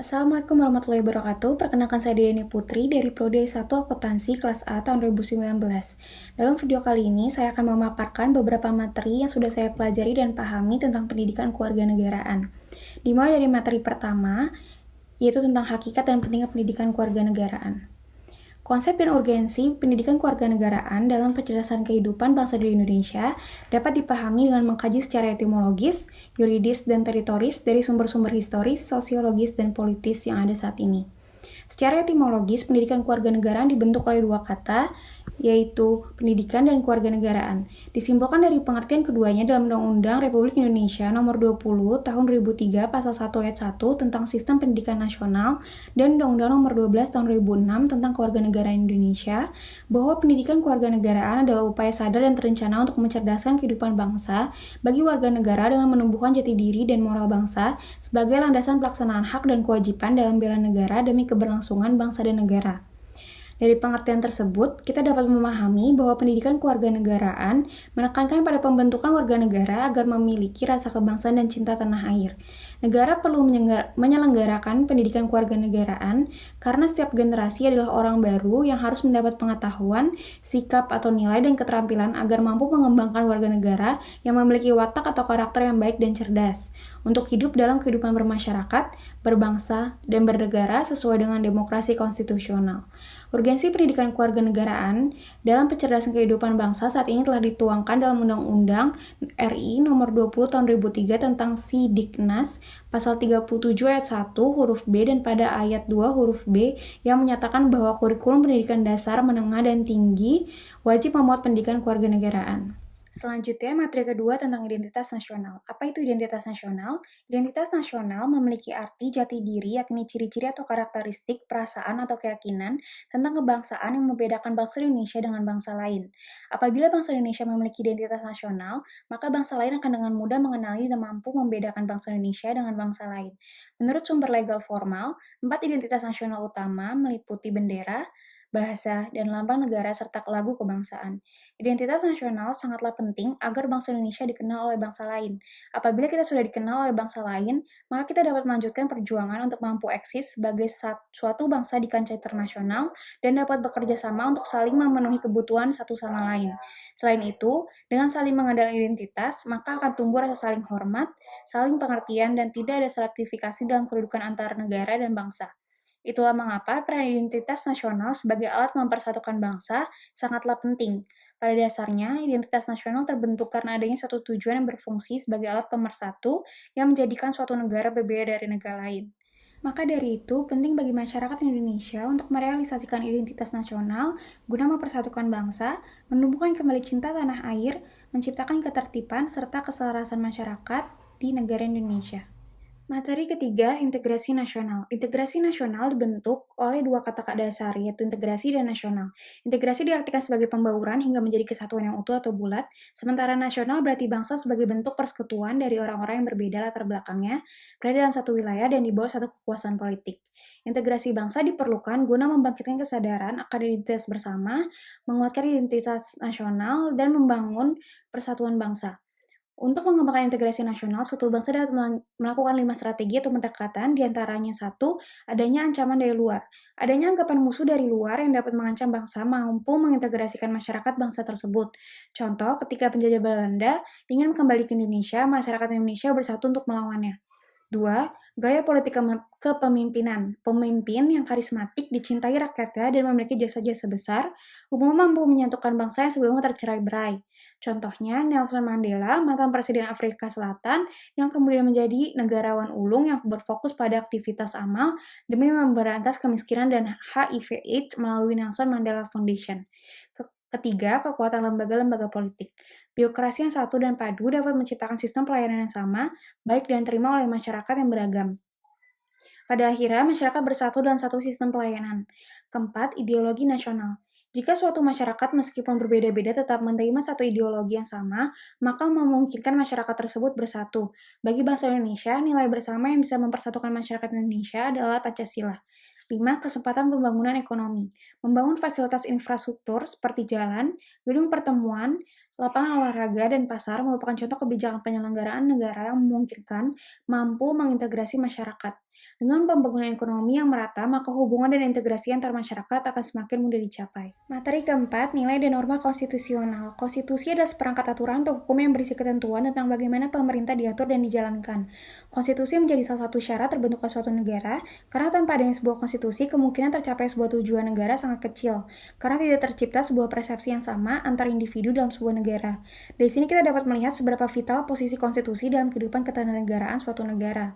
Assalamualaikum warahmatullahi wabarakatuh. Perkenalkan saya Deni Putri dari Prodi 1 Akuntansi kelas A tahun 2019. Dalam video kali ini, saya akan memaparkan beberapa materi yang sudah saya pelajari dan pahami tentang pendidikan kewarganegaraan. Dimulai dari materi pertama, yaitu tentang hakikat dan pentingnya pendidikan kewarganegaraan. Konsep dan urgensi pendidikan kewarganegaraan dalam pencerdasan kehidupan bangsa di Indonesia dapat dipahami dengan mengkaji secara etimologis, yuridis, dan teritoris dari sumber-sumber historis, sosiologis, dan politis yang ada saat ini. Secara etimologis, pendidikan kewarganegaraan dibentuk oleh dua kata, yaitu pendidikan dan kewarganegaraan. Disimpulkan dari pengertian keduanya dalam Undang-Undang Republik Indonesia Nomor 20 Tahun 2003 Pasal 1 Ayat 1 tentang Sistem Pendidikan Nasional dan Undang-Undang Nomor 12 Tahun 2006 tentang Kewarganegaraan Indonesia, bahwa pendidikan kewarganegaraan adalah upaya sadar dan terencana untuk mencerdaskan kehidupan bangsa bagi warga negara dengan menumbuhkan jati diri dan moral bangsa sebagai landasan pelaksanaan hak dan kewajiban dalam bela negara demi keberlangsungan bangsa dan negara. Dari pengertian tersebut, kita dapat memahami bahwa pendidikan kewarganegaraan menekankan pada pembentukan warga negara agar memiliki rasa kebangsaan dan cinta tanah air. Negara perlu menyelenggarakan pendidikan kewarganegaraan karena setiap generasi adalah orang baru yang harus mendapat pengetahuan, sikap atau nilai dan keterampilan agar mampu mengembangkan warga negara yang memiliki watak atau karakter yang baik dan cerdas untuk hidup dalam kehidupan bermasyarakat, berbangsa, dan bernegara sesuai dengan demokrasi konstitusional. Urgensi pendidikan kewarganegaraan dalam pencerdasan kehidupan bangsa saat ini telah dituangkan dalam Undang-Undang RI Nomor 20 Tahun 2003 tentang Sidiknas Pasal 37 Ayat 1 huruf B dan pada Ayat 2 huruf B yang menyatakan bahwa kurikulum pendidikan dasar, menengah, dan tinggi wajib memuat pendidikan kewarganegaraan. Selanjutnya, materi kedua tentang identitas nasional. Apa itu identitas nasional? Identitas nasional memiliki arti jati diri, yakni ciri-ciri atau karakteristik, perasaan atau keyakinan tentang kebangsaan yang membedakan bangsa Indonesia dengan bangsa lain. Apabila bangsa Indonesia memiliki identitas nasional, maka bangsa lain akan dengan mudah mengenali dan mampu membedakan bangsa Indonesia dengan bangsa lain. Menurut sumber legal formal, 4 identitas nasional utama meliputi bendera, bahasa, dan lambang negara serta lagu kebangsaan. Identitas nasional sangatlah penting agar bangsa Indonesia dikenal oleh bangsa lain. Apabila kita sudah dikenal oleh bangsa lain, maka kita dapat melanjutkan perjuangan untuk mampu eksis sebagai suatu bangsa di kancah internasional dan dapat bekerja sama untuk saling memenuhi kebutuhan satu sama lain. Selain itu, dengan saling mengenal identitas, maka akan tumbuh rasa saling hormat, saling pengertian, dan tidak ada stratifikasi dalam kedudukan antar negara dan bangsa. Itulah mengapa peran identitas nasional sebagai alat mempersatukan bangsa sangatlah penting. Pada dasarnya, identitas nasional terbentuk karena adanya suatu tujuan yang berfungsi sebagai alat pemersatu yang menjadikan suatu negara berbeda dari negara lain. Maka dari itu, penting bagi masyarakat Indonesia untuk merealisasikan identitas nasional guna mempersatukan bangsa, menumbuhkan kembali cinta tanah air, menciptakan ketertiban, serta keselarasan masyarakat di negara Indonesia. Materi ketiga, integrasi nasional. Integrasi nasional dibentuk oleh dua kata dasar, yaitu integrasi dan nasional. Integrasi diartikan sebagai pembauran hingga menjadi kesatuan yang utuh atau bulat, sementara nasional berarti bangsa sebagai bentuk persekutuan dari orang-orang yang berbeda latar belakangnya, berada dalam satu wilayah dan di bawah satu kekuasaan politik. Integrasi bangsa diperlukan guna membangkitkan kesadaran akan identitas bersama, menguatkan identitas nasional, dan membangun persatuan bangsa. Untuk mengembangkan integrasi nasional, suatu bangsa dapat melakukan 5 strategi atau pendekatan, diantaranya 1, adanya ancaman dari luar. Adanya anggapan musuh dari luar yang dapat mengancam bangsa mampu mengintegrasikan masyarakat bangsa tersebut. Contoh, ketika penjajah Belanda ingin kembali ke Indonesia, masyarakat Indonesia bersatu untuk melawannya. 2. Gaya politik kepemimpinan. Pemimpin yang karismatik, dicintai rakyatnya, dan memiliki jasa-jasa besar, umumnya mampu menyatukan bangsa yang sebelumnya tercerai-berai. Contohnya, Nelson Mandela, mantan Presiden Afrika Selatan, yang kemudian menjadi negarawan ulung yang berfokus pada aktivitas amal demi memberantas kemiskinan dan HIV/AIDS melalui Nelson Mandela Foundation. Ketiga, kekuatan lembaga-lembaga politik. Birokrasi yang satu dan padu dapat menciptakan sistem pelayanan yang sama, baik dan terima oleh masyarakat yang beragam. Pada akhirnya, masyarakat bersatu dalam satu sistem pelayanan. Keempat, ideologi nasional. Jika suatu masyarakat meskipun berbeda-beda tetap menerima satu ideologi yang sama, maka memungkinkan masyarakat tersebut bersatu. Bagi bangsa Indonesia, nilai bersama yang bisa mempersatukan masyarakat Indonesia adalah Pancasila. 5. Kesempatan pembangunan ekonomi. Membangun fasilitas infrastruktur seperti jalan, gedung pertemuan, lapangan olahraga, dan pasar merupakan contoh kebijakan penyelenggaraan negara yang memungkinkan mampu mengintegrasi masyarakat. Dengan pembangunan ekonomi yang merata, maka hubungan dan integrasi antar masyarakat akan semakin mudah dicapai. Materi keempat, nilai dan norma konstitusional. Konstitusi adalah seperangkat aturan atau hukum yang berisi ketentuan tentang bagaimana pemerintah diatur dan dijalankan. Konstitusi menjadi salah satu syarat terbentuknya suatu negara, karena tanpa adanya sebuah konstitusi, kemungkinan tercapai sebuah tujuan negara sangat kecil, karena tidak tercipta sebuah persepsi yang sama antar individu dalam sebuah negara. Dari sini kita dapat melihat seberapa vital posisi konstitusi dalam kehidupan ketatanegaraan suatu negara.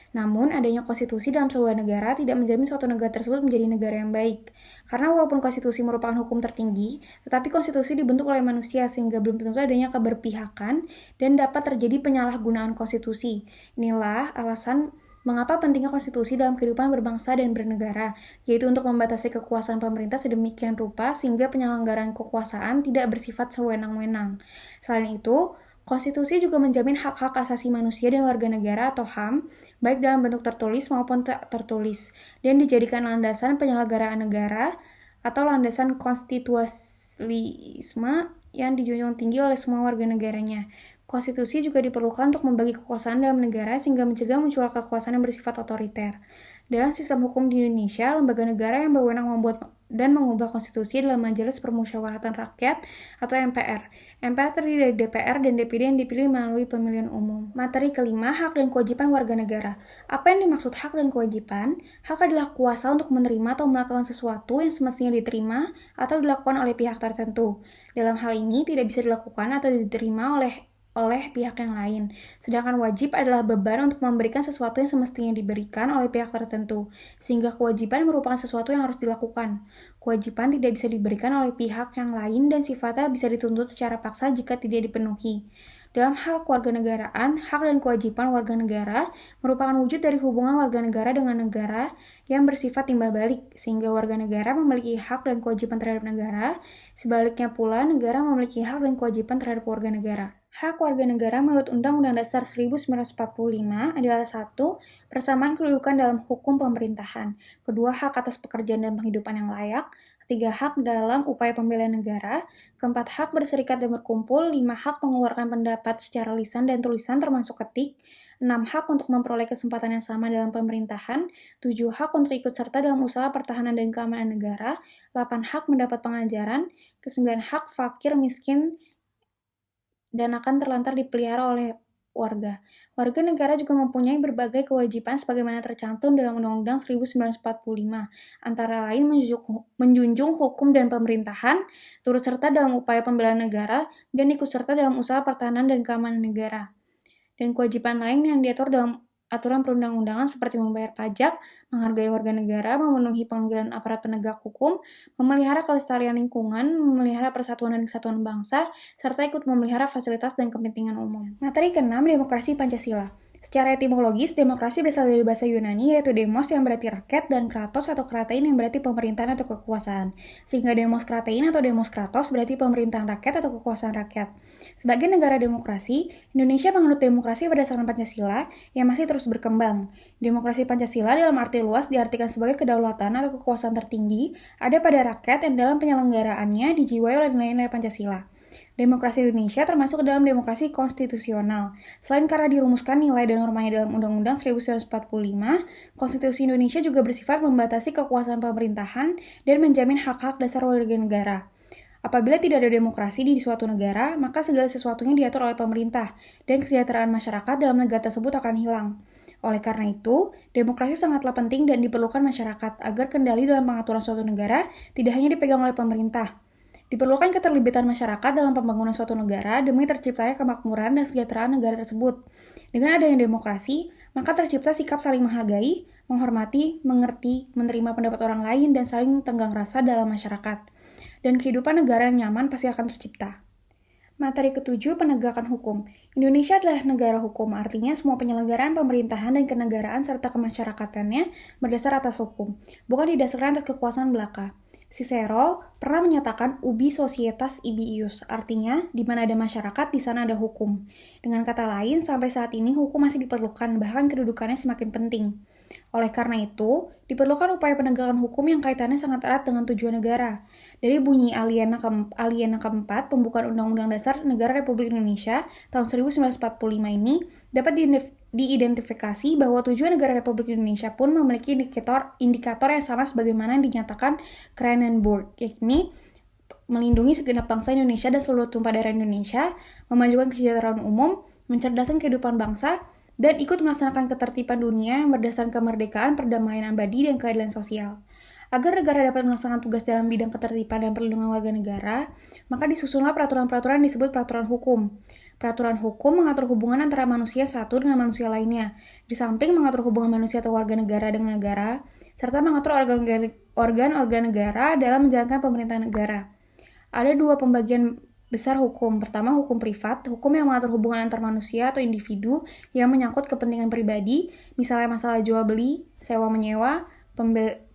Namun, adanya konstitusi dalam sebuah negara tidak menjamin suatu negara tersebut menjadi negara yang baik. Karena walaupun konstitusi merupakan hukum tertinggi, tetapi konstitusi dibentuk oleh manusia sehingga belum tentu adanya keberpihakan dan dapat terjadi penyalahgunaan konstitusi. Inilah alasan mengapa pentingnya konstitusi dalam kehidupan berbangsa dan bernegara, yaitu untuk membatasi kekuasaan pemerintah sedemikian rupa sehingga penyelenggaraan kekuasaan tidak bersifat sewenang-wenang. Selain itu, konstitusi juga menjamin hak-hak asasi manusia dan warga negara atau HAM, baik dalam bentuk tertulis maupun tak tertulis, dan dijadikan landasan penyelenggaraan negara atau landasan konstitusionalisme yang dijunjung tinggi oleh semua warga negaranya. Konstitusi juga diperlukan untuk membagi kekuasaan dalam negara sehingga mencegah munculnya kekuasaan yang bersifat otoriter. Dalam sistem hukum di Indonesia, lembaga negara yang berwenang membuat dan mengubah konstitusi adalah Majelis Permusyawaratan Rakyat atau MPR. MPR terdiri dari DPR dan DPD yang dipilih melalui pemilihan umum. Materi kelima, hak dan kewajiban warga negara. Apa yang dimaksud hak dan kewajiban? Hak adalah kuasa untuk menerima atau melakukan sesuatu yang semestinya diterima atau dilakukan oleh pihak tertentu. Dalam hal ini tidak bisa dilakukan atau diterima oleh pihak yang lain. Sedangkan wajib adalah beban untuk memberikan sesuatu yang semestinya diberikan oleh pihak tertentu, sehingga kewajiban merupakan sesuatu yang harus dilakukan. Kewajiban tidak bisa diberikan oleh pihak yang lain dan sifatnya bisa dituntut secara paksa jika tidak dipenuhi. Dalam hal kewarganegaraan, hak dan kewajiban warga negara merupakan wujud dari hubungan warga negara dengan negara yang bersifat timbal balik, sehingga warga negara memiliki hak dan kewajiban terhadap negara, sebaliknya pula negara memiliki hak dan kewajiban terhadap warga negara. Hak warga negara menurut Undang-Undang Dasar 1945 adalah 1. Persamaan kedudukan dalam hukum pemerintahan. 2. Hak atas pekerjaan dan penghidupan yang layak. 3. Hak dalam upaya pembelian negara. 4. Hak berserikat dan berkumpul. 5. Hak mengeluarkan pendapat secara lisan dan tulisan termasuk ketik. 6. Hak untuk memperoleh kesempatan yang sama dalam pemerintahan. 7. Hak untuk ikut serta dalam usaha pertahanan dan keamanan negara. 8. Hak mendapat pengajaran. 9. Hak fakir miskin dan akan terlantar dipelihara oleh warga. Warga negara juga mempunyai berbagai kewajiban sebagaimana tercantum dalam Undang-Undang 1945, antara lain menjunjung hukum dan pemerintahan, turut serta dalam upaya pembelaan negara, dan ikut serta dalam usaha pertahanan dan keamanan negara. Dan kewajiban lain yang diatur dalam aturan perundang-undangan seperti membayar pajak, menghargai warga negara, memenuhi panggilan aparat penegak hukum, memelihara kelestarian lingkungan, memelihara persatuan dan kesatuan bangsa, serta ikut memelihara fasilitas dan kepentingan umum. Materi ke-6, demokrasi Pancasila. Secara etimologis, demokrasi berasal dari bahasa Yunani yaitu demos yang berarti rakyat dan kratos atau kratein yang berarti pemerintahan atau kekuasaan. Sehingga demos kratein atau demos kratos berarti pemerintahan rakyat atau kekuasaan rakyat. Sebagai negara demokrasi, Indonesia menganut demokrasi berdasarkan Pancasila yang masih terus berkembang. Demokrasi Pancasila dalam arti luas diartikan sebagai kedaulatan atau kekuasaan tertinggi ada pada rakyat yang dalam penyelenggaraannya dijiwai oleh nilai-nilai Pancasila. Demokrasi Indonesia termasuk dalam demokrasi konstitusional. Selain karena dirumuskan nilai dan normanya dalam Undang-Undang 1945, Konstitusi Indonesia juga bersifat membatasi kekuasaan pemerintahan dan menjamin hak-hak dasar warga negara. Apabila tidak ada demokrasi di suatu negara, maka segala sesuatunya diatur oleh pemerintah, dan kesejahteraan masyarakat dalam negara tersebut akan hilang. Oleh karena itu, demokrasi sangatlah penting dan diperlukan masyarakat agar kendali dalam pengaturan suatu negara tidak hanya dipegang oleh pemerintah. Diperlukan keterlibatan masyarakat dalam pembangunan suatu negara demi terciptanya kemakmuran dan kesejahteraan negara tersebut. Dengan adanya demokrasi, maka tercipta sikap saling menghargai, menghormati, mengerti, menerima pendapat orang lain, dan saling tenggang rasa dalam masyarakat. Dan kehidupan negara yang nyaman pasti akan tercipta. Materi ke-7, penegakan hukum. Indonesia adalah negara hukum, artinya semua penyelenggaraan pemerintahan dan kenegaraan serta kemasyarakatannya berdasar atas hukum, bukan didasarkan atas kekuasaan belaka. Cicero pernah menyatakan ubi societas ibi ius, artinya di mana ada masyarakat, di sana ada hukum. Dengan kata lain, sampai saat ini hukum masih diperlukan, bahkan kedudukannya semakin penting. Oleh karena itu, diperlukan upaya penegakan hukum yang kaitannya sangat erat dengan tujuan negara. Dari bunyi alinea keempat pembukaan Undang-Undang Dasar Negara Republik Indonesia tahun 1945 ini dapat diidentifikasi bahwa tujuan negara Republik Indonesia pun memiliki indikator yang sama sebagaimana yang dinyatakan Kranenburg, yakni melindungi segenap bangsa Indonesia dan seluruh tumpah darah Indonesia, memajukan kesejahteraan umum, mencerdaskan kehidupan bangsa, dan ikut melaksanakan ketertiban dunia yang berdasarkan kemerdekaan, perdamaian abadi, dan keadilan sosial. Agar negara dapat melaksanakan tugas dalam bidang ketertiban dan perlindungan warga negara, maka disusunlah peraturan-peraturan yang disebut peraturan hukum. Peraturan hukum mengatur hubungan antara manusia satu dengan manusia lainnya, di samping mengatur hubungan manusia atau warga negara dengan negara, serta mengatur organ-organ negara dalam menjalankan pemerintahan negara. Ada dua pembagian besar hukum. Pertama, hukum privat, hukum yang mengatur hubungan antar manusia atau individu yang menyangkut kepentingan pribadi, misalnya masalah jual beli, sewa menyewa,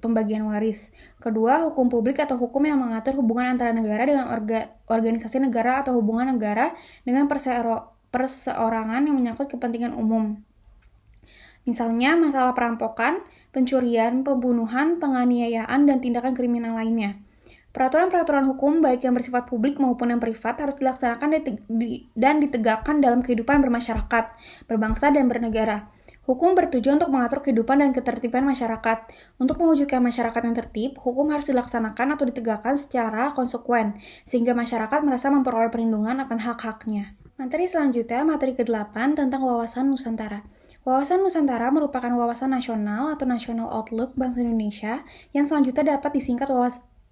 pembagian waris. Kedua, hukum publik atau hukum yang mengatur hubungan antara negara dengan organisasi negara atau hubungan negara dengan perseorangan yang menyangkut kepentingan umum. Misalnya masalah perampokan, pencurian, pembunuhan, penganiayaan, dan tindakan kriminal lainnya. Peraturan-peraturan hukum baik yang bersifat publik maupun yang privat harus dilaksanakan dan ditegakkan dalam kehidupan bermasyarakat, berbangsa, dan bernegara. Hukum bertujuan untuk mengatur kehidupan dan ketertiban masyarakat. Untuk mewujudkan masyarakat yang tertib, hukum harus dilaksanakan atau ditegakkan secara konsekuen, sehingga masyarakat merasa memperoleh perlindungan akan hak-haknya. Materi selanjutnya, materi ke-8 tentang wawasan Nusantara. Wawasan Nusantara merupakan wawasan nasional atau National Outlook Bangsa Indonesia yang selanjutnya dapat disingkat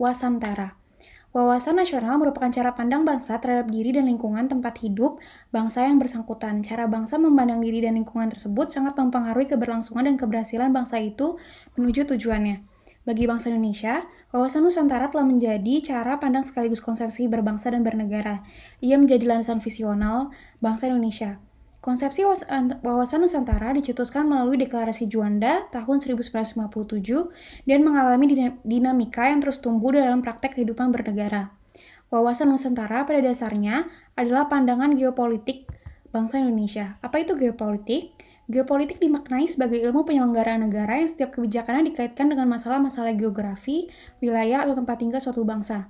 Wasantara. Wawasan nasional merupakan cara pandang bangsa terhadap diri dan lingkungan tempat hidup bangsa yang bersangkutan. Cara bangsa memandang diri dan lingkungan tersebut sangat mempengaruhi keberlangsungan dan keberhasilan bangsa itu menuju tujuannya. Bagi bangsa Indonesia, wawasan Nusantara telah menjadi cara pandang sekaligus konsepsi berbangsa dan bernegara. Ia menjadi landasan visional bangsa Indonesia. Konsepsi wawasan Nusantara dicetuskan melalui Deklarasi Juanda tahun 1957 dan mengalami dinamika yang terus tumbuh dalam praktek kehidupan bernegara. Wawasan Nusantara pada dasarnya adalah pandangan geopolitik bangsa Indonesia. Apa itu geopolitik? Geopolitik dimaknai sebagai ilmu penyelenggaraan negara yang setiap kebijakannya dikaitkan dengan masalah-masalah geografi, wilayah, atau tempat tinggal suatu bangsa.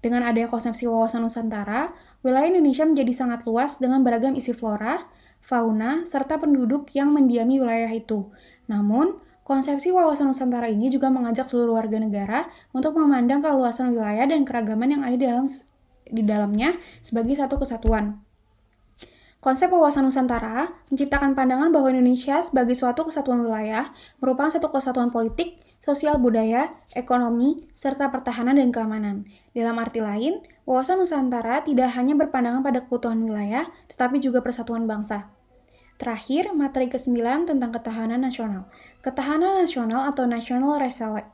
Dengan adanya konsepsi wawasan Nusantara, wilayah Indonesia menjadi sangat luas dengan beragam isi flora, fauna, serta penduduk yang mendiami wilayah itu. Namun, konsepsi wawasan Nusantara ini juga mengajak seluruh warga negara untuk memandang keluasan wilayah dan keragaman yang ada di dalamnya sebagai satu kesatuan. Konsep wawasan Nusantara menciptakan pandangan bahwa Indonesia sebagai suatu kesatuan wilayah merupakan satu kesatuan politik, sosial, budaya, ekonomi, serta pertahanan dan keamanan. Dalam arti lain, wawasan Nusantara tidak hanya berpandangan pada keutuhan wilayah, tetapi juga persatuan bangsa. Terakhir, materi ke-9 tentang ketahanan nasional. Ketahanan nasional atau National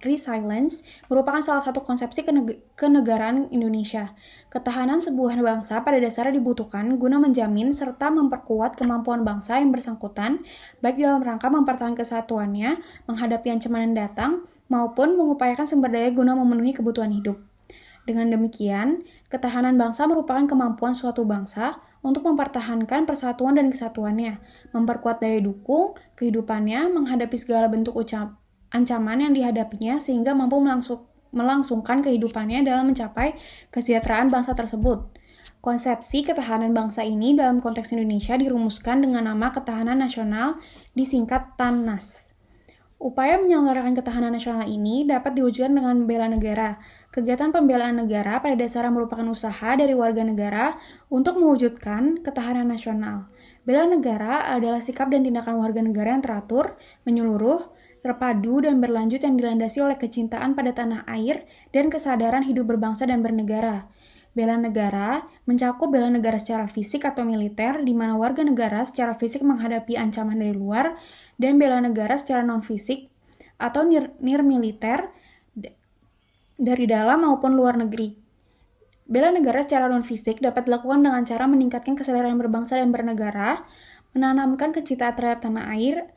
Resilience merupakan salah satu konsepsi kenegaraan Indonesia. Ketahanan sebuah bangsa pada dasarnya dibutuhkan guna menjamin serta memperkuat kemampuan bangsa yang bersangkutan, baik dalam rangka mempertahankan kesatuannya, menghadapi ancaman yang datang, maupun mengupayakan sumber daya guna memenuhi kebutuhan hidup. Dengan demikian, ketahanan bangsa merupakan kemampuan suatu bangsa untuk mempertahankan persatuan dan kesatuannya, memperkuat daya dukung kehidupannya, menghadapi segala bentuk ancaman yang dihadapinya sehingga mampu melangsungkan kehidupannya dalam mencapai kesejahteraan bangsa tersebut. Konsepsi ketahanan bangsa ini dalam konteks Indonesia dirumuskan dengan nama Ketahanan Nasional, disingkat TANNAS. Upaya menyelenggarakan ketahanan nasional ini dapat diwujudkan dengan bela negara. Kegiatan pembelaan negara pada dasarnya merupakan usaha dari warga negara untuk mewujudkan ketahanan nasional. Bela negara adalah sikap dan tindakan warga negara yang teratur, menyeluruh, terpadu, dan berlanjut yang dilandasi oleh kecintaan pada tanah air dan kesadaran hidup berbangsa dan bernegara. Bela negara mencakup bela negara secara fisik atau militer, di mana warga negara secara fisik menghadapi ancaman dari luar, dan bela negara secara non-fisik atau nirmiliter dari dalam maupun luar negeri. Bela negara secara non-fisik dapat dilakukan dengan cara meningkatkan kesadaran berbangsa dan bernegara, menanamkan kecintaan terhadap tanah air,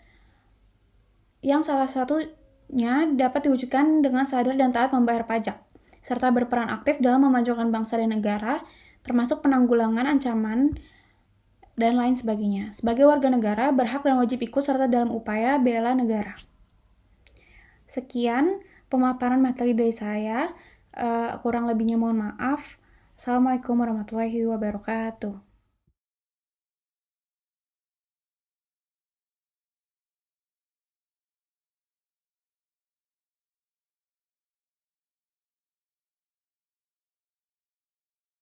yang salah satunya dapat diwujudkan dengan sadar dan taat membayar pajak, serta berperan aktif dalam memajukan bangsa dan negara, termasuk penanggulangan ancaman dan lain sebagainya. Sebagai warga negara, berhak dan wajib ikut serta dalam upaya bela negara. Sekian pemaparan materi dari saya. Kurang lebihnya mohon maaf. Assalamualaikum warahmatullahi wabarakatuh.